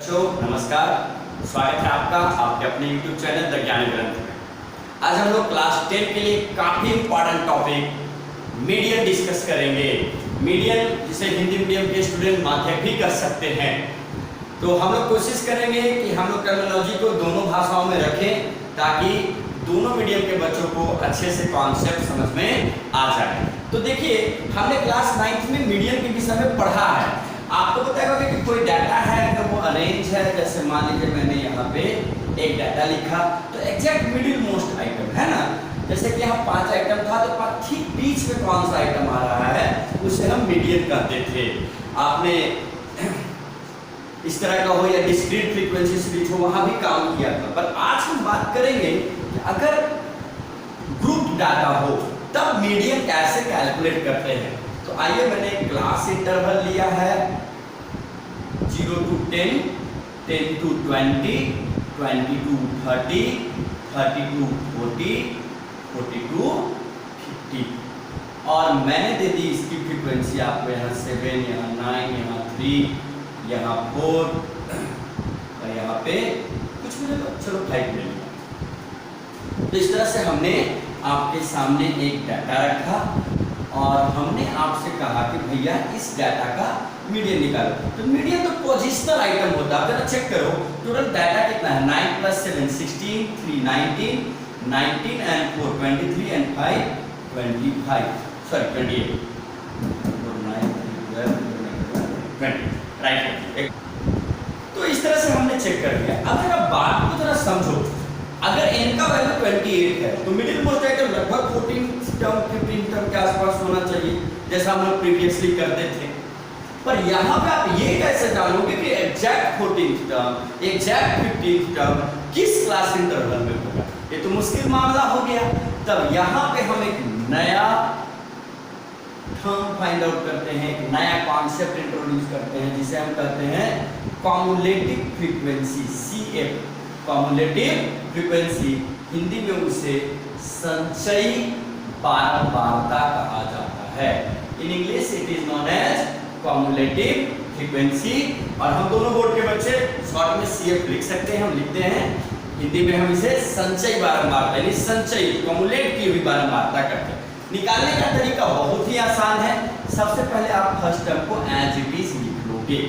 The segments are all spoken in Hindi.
बच्चों नमस्कार, स्वागत है आपका आपके अपने YouTube चैनल द ज्ञान ग्रंथ में। आज हम लोग क्लास 10 के लिए काफी इंपॉर्टेंट टॉपिक मीडियन डिस्कस करेंगे। मीडियन जिसे हिंदी मीडियम के स्टूडेंट माध्यम भी कर सकते हैं। तो हम लोग कोशिश करेंगे कि हम लोग टर्मिनोलॉजी को दोनों भाषाओं में रखें ताकि दोनों मीडियम के बच्चों को अच्छे से कॉन्सेप्ट समझ में आ जाए। तो देखिए, हमने क्लास 9 में मीडियन के विषय में पढ़ा है। आपको बताएगा कि कोई डाटा है अगर वो अरेंज है, जैसे मान लीजिए मैंने यहाँ पे एक डाटा लिखा तो एग्जैक्ट मिडिल मोस्ट आइटम है ना, जैसे कि यहाँ 5 आइटम था तो ठीक बीच में कौन सा आइटम आ रहा है उसे हम मीडियन कहते थे। आपने इस तरह का हो या डिस्क्रीट फ्रीक्वेंसी स्विच हो वहां भी काम किया था। पर आज हम बात करेंगे कि अगर ग्रुप डाटा हो तब मीडियन कैसे कैलकुलेट करते हैं। तो आइए, मैंने क्लास इंटरवल लिया है 0 to 10, 10 to 20, 20 to 30, 30 to 40, 40 to 50 और मैंने दे दी इसकी फ्रीक्वेंसी आपको यहाँ 7, यहाँ 9, यहाँ 3, यहाँ 4 और यहाँ पे कुछ मिले तो चलो 5 ले लिया। तो इस तरह से हमने आपके सामने एक डाटा रखा और हमने आपसे कहा कि भैया इस डाटा का मीडियन निकालो। तो मीडियन तो पोजिशनल आइटम होता है। जरा चेक करो टोटल डाटा कितना है। 9 + 7 16, 3 19, 19 and 4 23 and 5 25, सॉरी 28, 4 9 3 12 20, राइट। तो इस तरह से हमने चेक कर लिया। अब जरा बात को जरा समझो, अगर n का वैल्यू 28 है तो मिडिल मोस्ट आइटम लगभग 14 टर्म 15 टर्म के आसपास होना चाहिए, जैसा हम लोग प्रीवियसली करते थे। पर यहाँ पे आप ये कैसे जानोगे कि एग्जैक्ट 14 टर्म एग्जैक्ट 15 टर्म किस क्लास इंटरवल में होगा? ये तो मुश्किल मामला हो गया। तब यहाँ पे हम एक नया टर्म फाइंड आउट करते हैं, एक नया कॉन्सेप्ट इंट्रोड्यूस करते हैं जिसे हम कहते हैं cumulative frequency, CF। Cumulative frequency Hindi में उसे संचयी बारंबारता कहा जाता है। In English it is known as cumulative frequency. और हम दोनों बोर्ड के बच्चे शॉर्ट में CF लिख सकते हैं। हम लिखते हैं हिंदी में हम इसे संचयी बारंबारता यानी संचयी कॉम्युलेट की हुई बारंबारता करते हैं। निकालने का तरीका बहुत ही आसान है। सबसे पहले आप फर्स्ट टर्म को एज इट इज लिख लोगे।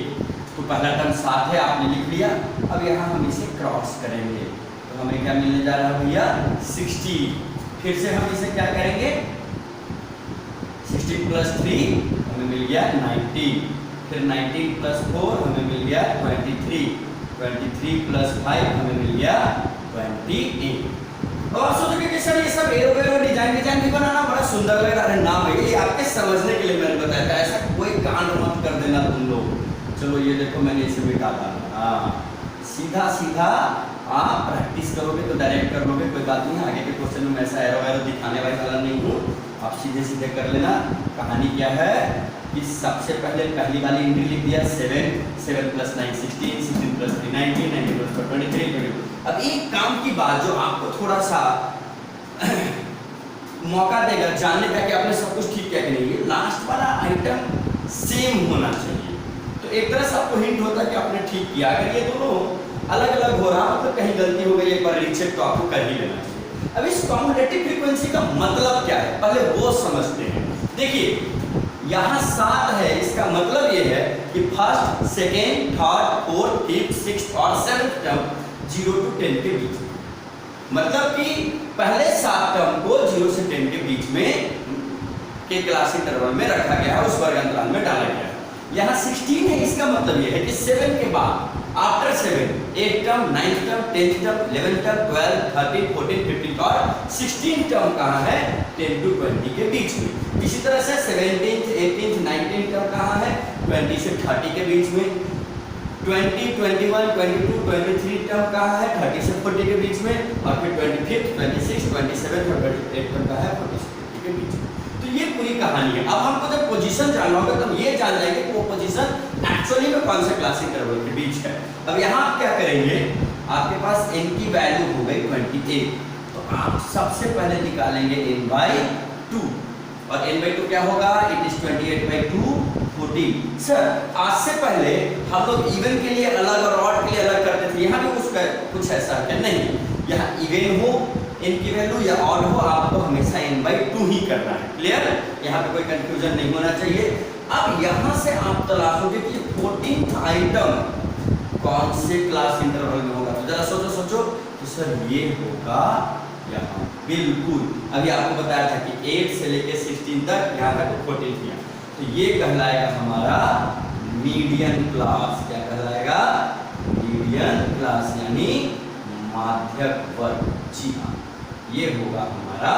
तो पहला टर्म 7 है, आपने लिख लिया। अब यहाँ हम इसे क्रॉस करेंगे तो हमें क्या मिलने जा रहा है भैया 60। फिर से हम इसे क्या करेंगे 16 + 3 हमें मिल गया 90, फिर 19 + 4 हमें मिल गया 23, 23 + 5 हमें मिल गया 28। अब आप सोचोगे कि सर ये सब एरो डिजाइन भी बनाना बड़ा सुंदर लग रहा है। ना भाई, ये आपके समझने के लिए मैंने बताया था, ऐसा कोई कांड मत कर देना तुम लोग। चलो ये देखो मैंने इसे मिटा डाला। सीधा सीधा आप प्रैक्टिस करोगे तो डायरेक्ट कर लोगे, कोई बात नहीं। आगे के क्वेश्चन में ऐसा एरो दिखाने वाला नहीं हूँ, आप सीधे सीधे कर लेना। कहानी क्या है कि सबसे पहले पहली वाली एंट्री लिख दिया 7, 7 + 9 16, 16 + 3 19, 19 + 4 23, 22। अब एक काम की बात जो आपको थोड़ा सा मौका देगा जानने का कि आपने सब कुछ ठीक किया कि नहीं, ये लास्ट वाला आइटम सेम होना चाहिए। तो एक तरह से आपको हिंट होता है कि आपने ठीक किया। अगर ये दोनों अलग अलग हो रहा मतलब कहीं गलती हो गई, एक बार रीचेक तो आपको कर ही लेना चाहिए। अब इस कॉम्युलेटिव फ्रीक्वेंसी का मतलब क्या है पहले वो समझते हैं। देखिए यहाँ 7 है, इसका मतलब ये है कि first, second, third, fourth, fifth, sixth और 7th टर्म 0 to 10 के बीच में, मतलब कि पहले 7 टर्म को 0 से 10 के बीच में के क्लास इंटरवल में रखा गया, उस वर्ग अंतराल में डाला गया। यहाँ 16 है, इसका मतलब ये है कि 7 के बाद after 7 8 term, 9th term, 10th term, 11th term, 12, 13, 14, 15 और 16 टर्म कहाँ है 10 to 20 के बीच में। इसी तरह से 17th, 18th, 19th टर्म कहाँ है 20 से 30 के बीच में। 20, 21, 22, 23 टर्म कहाँ है 30 से 40 के बीच में। और फिर 25, 26, 27 और 28 टर्म कहाँ है 40 से 50 के बीच में। तो ये पूरी कहानी है। अब हमको जब पोजीशन जानना होगा तो ये जान जाएंगे कि वो पोजीशन एक्चुअली में कौन से क्लास इंटरवल के बीच है। अब यहाँ आप क्या करेंगे, आपके पास n की वैल्यू हो गई 28, तो आप सबसे पहले निकालेंगे n/2 और n/2 क्या होगा, इट इज 28/2 14। सर आज से पहले हम लोग इवन के लिए अलग और ऑड के कुछ ऐसा है क्या? नहीं, यहाँ इवन हो n की वैल्यू या ऑड हो, आपको हमेशा n/2 ही करना है। क्लियर? यहाँ पे कोई कंफ्यूजन नहीं होना चाहिए। अब यहाँ से आप तलाशोगे कि 14th आइटम कौन से क्लास इंटरवल में होगा। तो जरा सोचो तो सर ये होगा यहाँ, बिल्कुल। अभी आपको बताया था कि 8 से लेके 16 तक, यहाँ तक 14 किया, तो ये कहलाएगा हमारा मीडियन क्लास। क्या कहलाएगा? मीडियन क्लास, यानी माध्यक वर्ग। जी हाँ, ये होगा हमारा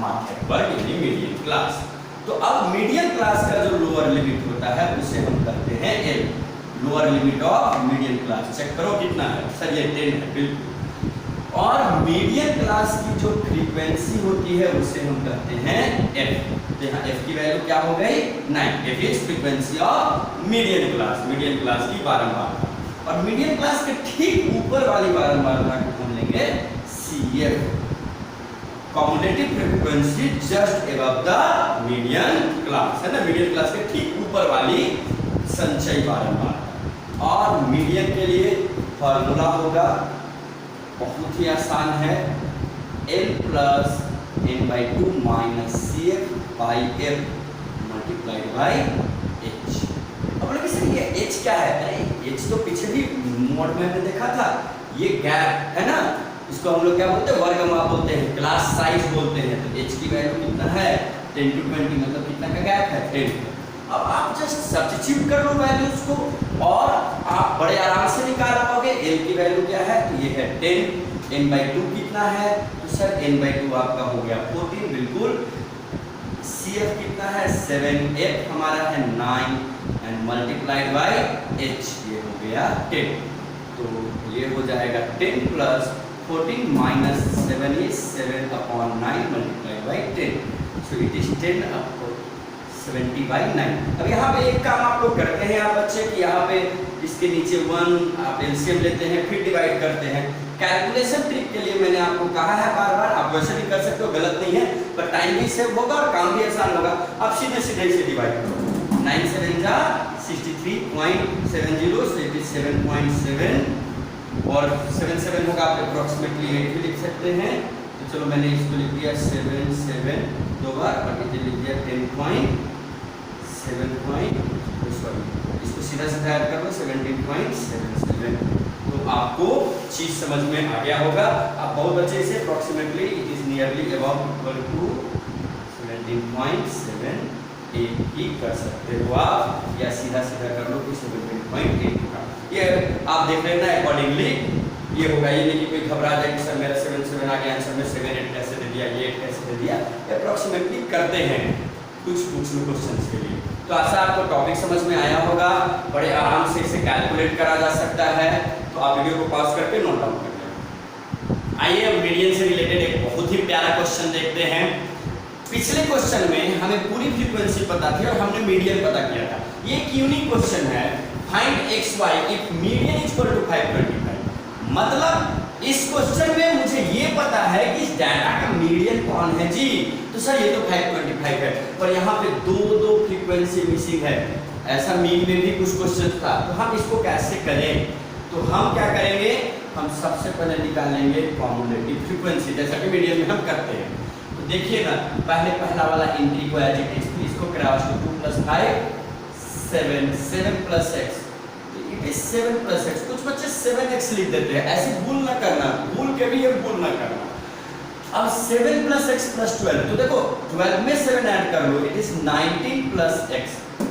माध्यक वर्ग यानी मीडियन क्लास। तो अब मीडियन क्लास का जो लोअर लिमिट होता है उसे हम करते हैं L, lower limit of median class. Check करो कितना है सर, ये 10 है, बिल्कुल। और मीडियन क्लास की जो फ्रीक्वेंसी होती है उसे हम कहते हैं F। तो यहाँ F की वैल्यू क्या हो गई? 9। F is frequency of median class, median class की बारंबारता। और मीडियन क्लास के ठीक ऊपर वाली बारंबारता को हम लेंगे CF, cumulative frequency just above the median class, है ना? मीडियन क्लास के ठीक ऊपर वाली संचयी बारंबारता। और मीडियन के लिए फॉर्मूला होगा, बहुत ही आसान है, L plus n/2 minus CF by F multiplied by H। अब लोग सर ये H क्या है? अरे H तो पीछे भी मोड में हमने देखा था, ये गैप है ना, इसको हम लोग क्या बोलते हैं? वर्गमाप बोलते हैं, क्लास साइज बोलते हैं। तो H की वैल्यू कितना है? 10 to 20, मतलब कितना का गैप है? 10। अब आप जस्ट सब्स्टिट्यूट कर लो वैल्यूज को और आप बड़े आराम से निकाल पाओगे। L की वैल्यू क्या है? तो ये है 10। n/2 कितना है? तो सर n/2 आपका हो गया 14, बिल्कुल। CF कितना है? 7। F हमारा है 9 एंड मल्टीप्लाइड बाई H, ये हो गया 10। तो ये हो जाएगा 10 plus 14 minus 7 is 7/9 multiplied by 10, so it is 10/70/9। अब यहाँ पे एक काम आप लोग करते हैं आप बच्चे कि यहाँ पे इसके नीचे 1 आप एलसीएम लेते हैं, फिर डिवाइड करते हैं। कैलकुलेशन ट्रिक के लिए मैंने आपको कहा है बार बार, आप वैसे भी कर सकते हो, गलत नहीं है, पर टाइम भी सेव होगा और काम भी आसान होगा। आप सीधे सीधे इसे डिवाइड करो, 9 7 जा 63.70, so it is 7.7 और 7 7 होगा, आप अप्रोक्सीमेटली 8 भी लिख सकते हैं। तो चलो मैंने इसको लिख दिया 7 7 दो बार और इसे लिख दिया 10.7, इसको सीधा सीधा ऐड कर लो 17.77। तो आपको चीज समझ में आ गया होगा। आप बहुत बच्चे इसे approximately it is nearly about equal to 17.78 ही कर सकते हो आप, या सीधा सीधा कर लो कि 17.8 होगा। ये आप देख लेना अकॉर्डिंगली ये होगा। ये नहीं कि कोई घबरा जाए कि सर मेरा 7 7 आ गया, आंसर में 7 8 कैसे दे दिया, ये 8 कैसे दे दिया। अप्रोक्सीमेटली करते हैं कुछ क्वेश्चंस के लिए। तो ऐसा आपको टॉपिक समझ में आया होगा, बड़े आराम से इसे कैलकुलेट करा जा सकता है। तो आप वीडियो को पॉज करके नोट डाउन कर लें। आइए अब मीडियन से रिलेटेड एक बहुत ही प्यारा क्वेश्चन देखते हैं। पिछले क्वेश्चन में हमें पूरी फ्रीक्वेंसी पता थी और हमने मीडियन पता किया था। ये एक यूनिक क्वेश्चन है, find xy if median equal to 525। मतलब इस क्वेश्चन में मुझे ये पता है कि इस डाटा का मीडियन कौन है जी। तो सर ये तो 525 है, पर यहाँ पे दो फ्रीक्वेंसी मिसिंग है। ऐसा मीन में भी कुछ क्वेश्चन था, तो हम इसको कैसे करें? तो हम क्या करेंगे, हम सबसे पहले निकालेंगे कॉम्युलेटिव फ्रीक्वेंसी, जैसा कि मीडियन में हम करते हैं। तो देखिए ना, पहला वाला एंट्री को एज इट इज, इसको cross to 2 + 5 7 7 + x, it is 7 + x। कुछ बच्चे 7x लिख देते हैं, ऐसे भूल ना करना, भूल के भी ये भूल ना करना। अब 7 + x + 12, तो देखो 12 में 7 ऐड कर लो, इट इज 19 + x,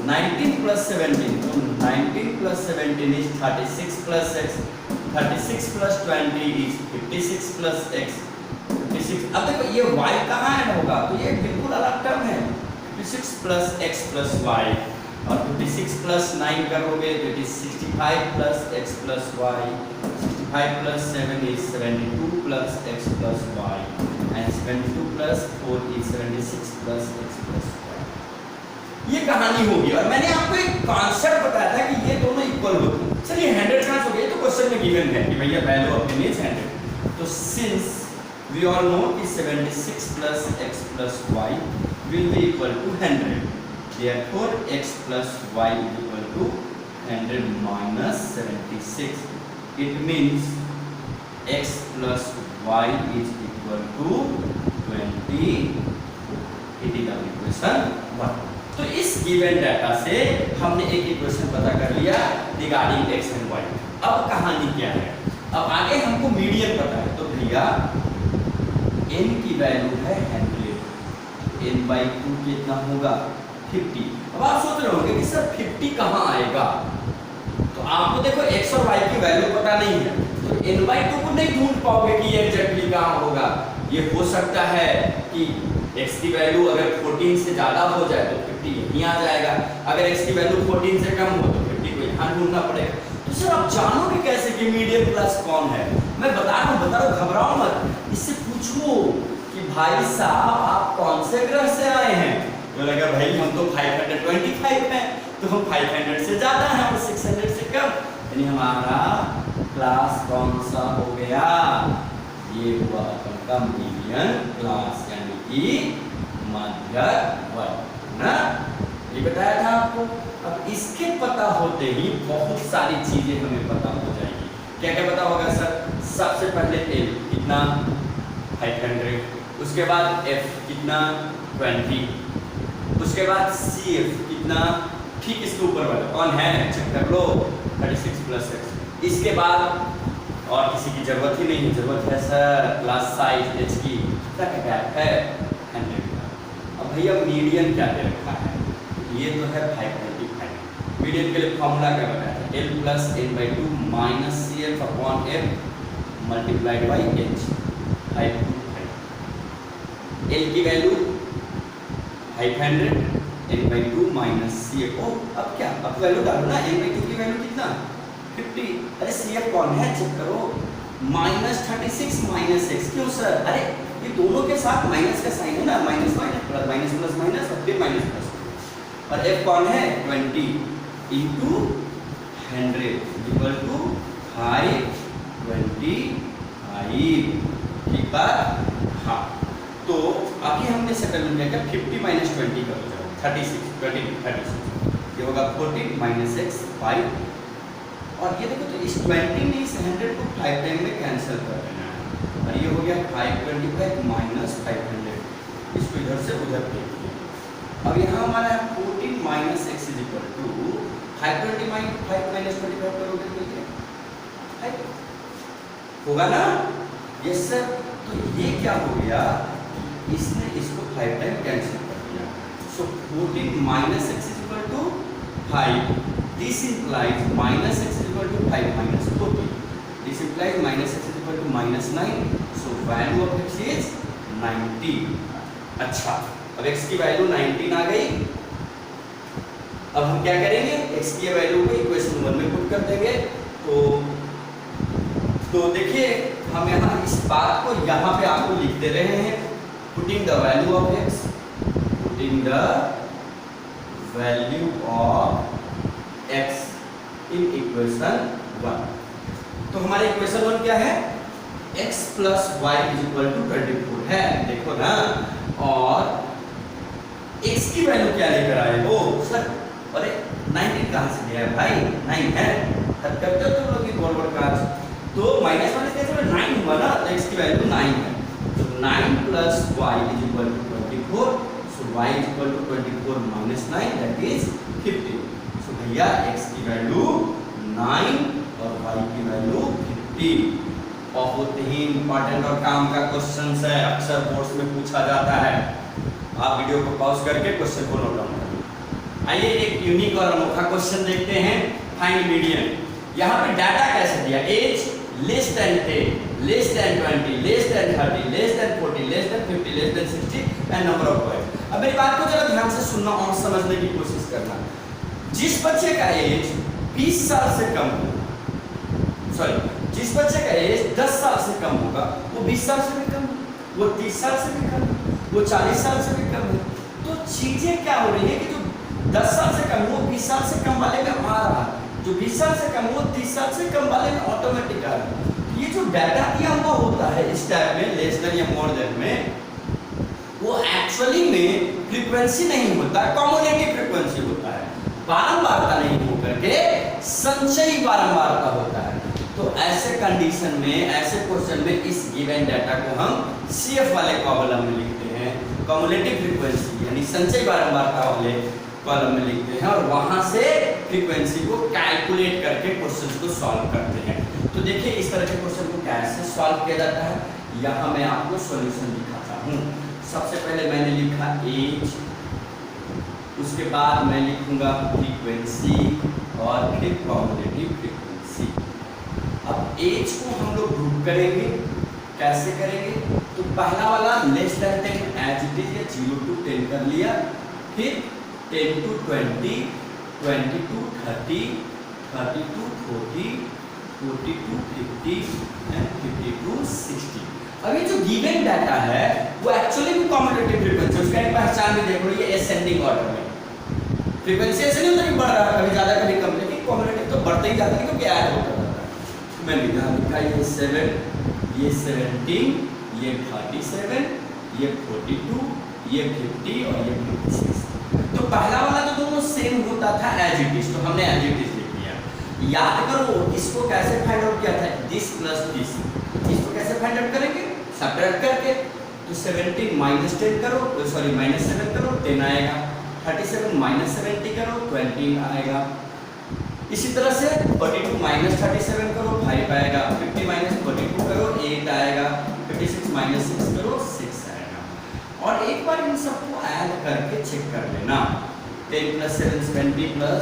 19 + 17, तो 19 + 17 इज 36 + x, 36 + 20 इज 56 + x, 56। अब देखो ये y कहाँ ऐड होगा, तो ये बिल्कुल अलग टर्म है, 56 + x + y, और 56 + 9 करोगे तो it is 65 + x + y, 65 + 7 is 72 + x + y, and 72 + 4 is 76 + x + y। ये कहानी होगी। और मैंने आपको एक कॉन्सेप्ट बताया था कि ये दोनों इक्वल होते हैं। सर ये 100 ट्रांस हो गया, तो क्वेश्चन में गिवन है कि भैया वैल्यू ऑफ n इज 100। तो सिंस वी ऑल नो कि 76 + x + y will be equal to 100, therefore x + y is equal to 100 - 76। It means x plus y is equal to 20, it is equation 1। तो इस गिवन डाटा से हमने एक इक्वेशन पता कर लिया रिगार्डिंग x एंड y। अब कहानी क्या है, अब आगे हमको मीडियन पता है, तो भैया n की वैल्यू है 100, n/2 कितना होगा 50। अब आप सोच रहे होंगे कि सर 50 कहाँ आएगा, तो आपको देखो x और y की वैल्यू पता नहीं है, तो n/2 को नहीं ढूंढ पाओगे कि ये एग्जैक्टली कहाँ होगा। ये हो सकता है कि x की वैल्यू अगर 14 से ज़्यादा हो जाए तो 50 यहीं आ जाएगा, अगर x की वैल्यू 14 से कम हो तो 50 को यहाँ ढूंढना पड़ेगा। तो सर आप जानोगे कैसे कि मीडियन प्लस कौन है? मैं बता रहा हूँ, घबराओ मत, इससे पूछो कि भाई साहब आप कौन से ग्रह से आए हैं, तो लगा भाई हम तो 525 हैं, तो हम 500 से ज़्यादा हैं और 600 से कम, यानी हमारा क्लास कौन सा हो गया, ये हुआ आपका मीडियन क्लास, यानी कि मध्य वर्ग ना, ये बताया था आपको। अब इसके पता होते ही बहुत सारी चीजें हमें पता हो जाएगी। क्या क्या पता होगा सर? सबसे पहले L कितना 500, उसके बाद F कितना 20, उसके बाद CF कितना, ठीक इसके ऊपर वाला कौन है चेक कर लो 36 प्लस x, इसके बाद और किसी की जरूरत ही नहीं, जरूरत है सर क्लास साइज h की, कितना का गैप है 100 का। अब भैया मीडियन क्या दे रखा है, ये तो है 525। मीडियन के लिए फॉर्मूला क्या बताया है, L plus n/2 minus CF upon F multiplied by h, 525। L की वैल्यू 500, n/2 माइनस CF। ओ अब क्या, अब वैल्यू डालो ना, n/2 की वैल्यू कितना 50, अरे CF कौन है चेक करो, -36 माइनस x, क्यों सर? अरे ये दोनों के साथ माइनस का साइन है ना, minus minus plus minus plus minus और फिर माइनस प्लस, और f कौन है 20 इंटू 100 इक्वल टू 525, ठीक बात। हाँ तो अभी हमने सेटलमेंट किया क्या, 50 माइनस 20 कर दो, 36 ये होगा 14 माइनस x 5, और ये देखो तो इस 20 में इस 100 को 5 टाइम में कैंसिल कर देना है, और ये हो गया 525 माइनस 500, इसको इधर से उधर देखिए। अब यहाँ हमारा है 14 minus x is equal to 525 minus 25 करोगे तो क्या होगा ना, यस सर। तो ये क्या हो गया, इसने इसको 5 टाइम कैंसिल कर दिया, so 14 minus x is equal to 5, this implies minus x is equal to 5 minus 14, this implies minus x is equal to minus 9, so value of x is 90। अच्छा अब x की वैल्यू 19 आ गई, अब हम क्या करेंगे, x की वैल्यू को इक्वेशन 1 में पुट कर देंगे। तो देखिए हम यहाँ इस बात को यहाँ पे आपको लिख दे रहे हैं, putting the value of x, putting the value of x in equation 1। तो हमारे इक्वेशन 1 क्या है, x plus y is equal to 24 है, देखो ना, और x की वैल्यू क्या लेकर आए हो सर, अरे 19 कहाँ से दिया है भाई, 9 है, तब करते हो तुम लोग की गड़बड़ काज, तो माइनस माइनस कैसे 9 हुआ ना, तो x की वैल्यू 9 है, तो 9 plus y is equal to 24, so y is equal to 24 minus 9 that is 50। भैया x की वैल्यू 9 और y की वैल्यू 50। बहुत ही इंपॉर्टेंट और काम का क्वेश्चन है, अक्सर बोर्ड्स में पूछा जाता है। आप वीडियो को पॉज करके क्वेश्चन को नोट डाउन करिए। आइए एक यूनिक और अनोखा क्वेश्चन देखते हैं, फाइंड मीडियन। यहाँ पे डाटा कैसे दिया, as less than 10, less than 20, less than 30, less than 40, less than 50, less than 60 and number of boys. अब मेरी बात को जरा ध्यान से सुनना और समझने की कोशिश करना। जिस बच्चे का एज 20 साल से कम हो, सॉरी जिस बच्चे का एज 10 साल से कम होगा वो 20 साल से भी कम है, वो 30 साल से भी कम है, वो 40 साल से भी कम है। तो चीजें क्या हो रही है कि जो 10 साल से कम वो 20 साल से कम वाले में आ रहा है, जो 20 साल से कम वो 30 साल से कम वाले में ऑटोमेटिक आ रहा है। ये जो डाटा दिया हुआ होता है इस टाइप में, लेस देन या मोर देन में, वो एक्चुअली में फ्रीक्वेंसी नहीं होता, कम्युलेटिव फ्रीक्वेंसी होता है, बारंबारता नहीं होकर के संचयी बारंबारता होता है। तो तो ऐसे कंडीशन में, ऐसे क्वेश्चन में इस गिवन डाटा को हम CF वाले कॉलम में लिखते हैं, कम्युलेटिव फ्रीक्वेंसी यानी संचयी बारंबारता वाले कॉलम में लिखते हैं, और वहां से फ्रीक्वेंसी को कैलकुलेट करके क्वेश्चन को सॉल्व करते हैं। तो देखिए इस तरह के क्वेश्चन को कैसे सॉल्व किया जाता है, यहाँ मैं आपको सॉल्यूशन दिखाता हूँ। सबसे पहले मैंने लिखा एज, उसके बाद मैं लिखूंगा फ्रीक्वेंसी और फिर कम्युलेटिव फ्रीक्वेंसी। अब एज को हम लोग ग्रुप करेंगे, कैसे करेंगे, तो पहला वाला less than 10 as it is, या 0 to 10 कर लिया, फिर 10 to 20, 20 to 30, 30 to 40, 40 to 50 and 50 to 60। अब ये जो गिवन डाटा है वो एक्चुअली भी कम्युलेटिव फ्रीक्वेंसी, उसका एक पहचान भी देखो, ये असेंडिंग ऑर्डर में फ्रीक्वेंसी ऐसे नहीं होता कि बढ़ रहा है कभी ज्यादा कभी कम, लेकिन कम्युलेटिव तो बढ़ते ही जाता है क्योंकि ऐड होता रहता है। मैंने यहाँ लिखा ये 7, ये 17, ये 37, ये 42, ये 50 और ये 56। तो पहला वाला तो दोनों सेम होता था एज इट इज, तो हमने एज इट इज लिख दिया। याद करो इसको कैसे फाइंड आउट किया था, दिस प्लस दिस, इसको कैसे फाइंड आउट करेंगे, सब्ट्रैक्ट करके। तो 17 माइनस 10 करो, सॉरी माइनस 7 करो, 10 आएगा, 37 माइनस 70 करो, 20 आएगा। इसी तरह से 42 माइनस 37 करो, 5 आएगा, 50 माइनस 42 करो, 8 आएगा, 56 माइनस 6 करो, 6 आएगा। और एक बार इन सबको ऐड करके चेक कर लेना, 10 प्लस 7 20 प्लस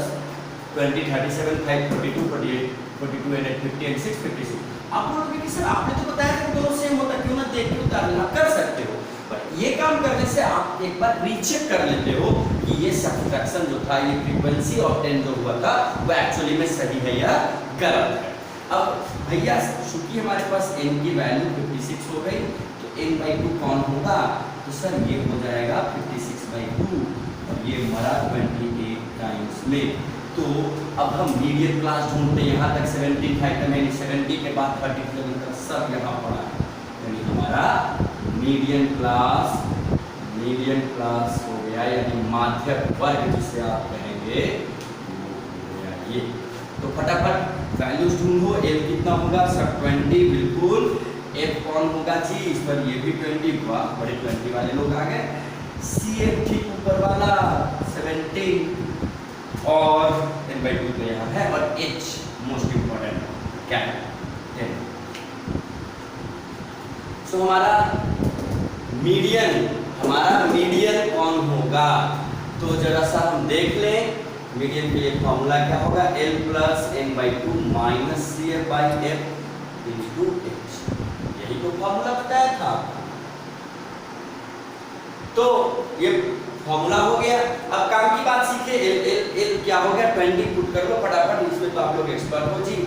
20 37 5 42 48 42 8 50 and 6 56। आप बोलोगे कि सर आपने तो बताया कि दोनों सेम होता, क्यों ना देख के उतार लेना, कर सकते हो, पर ये काम करने से आप एक बार रीचेक कर लेते हो कि ये सब्ट्रैक्शन जो था, ये फ्रीक्वेंसी और 10 जो हुआ था वो एक्चुअली में सही है या गलत है। अब भैया चूंकि हमारे पास n की वैल्यू 56 हो गई, तो n/2 कौन होगा, तो सर ये हो जाएगा 56/2 और ये हमारा 28 टाइम्स में। तो अब हम मीडियन क्लास ढूंढते हैं, यहाँ तक 17 था, यानी 70 के बाद 37 तक सब यहाँ पड़ा है, यानी हमारा मीडियन क्लास हो गया, यानी माध्य वर्ग जिसे आप कहेंगे वो हो गया ये। तो फटाफट वैल्यूज ढूंढो, L कितना होगा सर, 20 बिल्कुल। F कौन होगा जी, इस पर ये भी 20, वाह बड़े 20 वाले लोग आ गए। CF ठीक ऊपर वाला 17 और n/2 तो यहाँ है, और H मोस्ट इम्पोर्टेंट क्या है 10। सो हमारा मीडियन कौन होगा, तो जरा सा हम देख लें, मीडियन के लिए फॉर्मूला क्या होगा, L plus n/2 minus CF/F into H, यही तो फॉर्मूला बताया था। तो ये फॉर्मूला हो गया। अब काम की बात सीखे, L क्या हो गया, 20 पुट कर लो फटाफट, इसमें तो आप लोग एक्सपर्ट हो जी।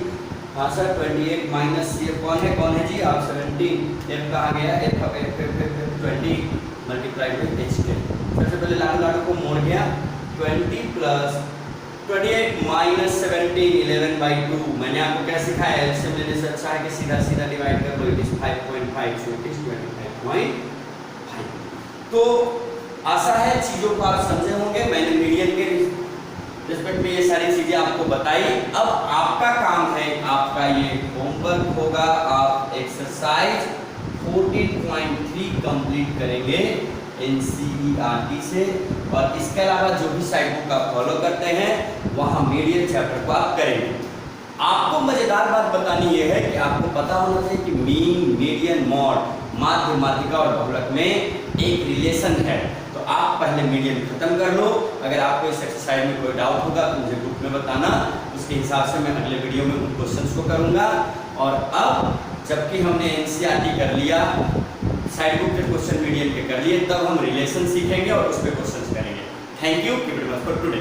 हाँ सर 28 माइनस CF कौन है जी, आप 17, F कहाँ गया, F 20 मल्टीप्लाई बाई H10। सबसे पहले लाडू को मोड़ गया, 20 प्लस 28 माइनस 17 11/2। मैंने आपको क्या सिखाया, एलसीएम लेने से अच्छा है कि सीधा सीधा डिवाइड कर लो, it is 5.5 so it is 25.5। तो आशा है चीजों को आप समझे होंगे, मैंने मीडियन के रिस्पेक्ट में ये सारी चीजें आपको बताई। अब आपका काम है, आपका ये होमवर्क होगा, आप एक्सरसाइज 14.3 कंप्लीट करेंगे NCERT से, और इसके अलावा जो भी साइट बुक आप फॉलो करते हैं वहाँ मीडियन चैप्टर को आप करेंगे। आपको मजेदार बात बतानी ये है कि आपको पता होना चाहिए कि मीन, मीडियन, मॉड, माध्य, माध्यिका और बहुलक में एक रिलेशन है। तो आप पहले मीडियन खत्म कर लो, अगर आपको इस एक्सरसाइज में कोई डाउट होगा तो मुझे ग्रुप में बताना, उसके हिसाब से मैं अगले वीडियो में उन क्वेश्चंस को करूँगा। और अब जबकि हमने NCERT कर लिया, साइड बुक के क्वेश्चन मीडियन के कर लिए, तब हम रिलेशन सीखेंगे और उस पर क्वेश्चन करेंगे। Thank you, keep it much for today.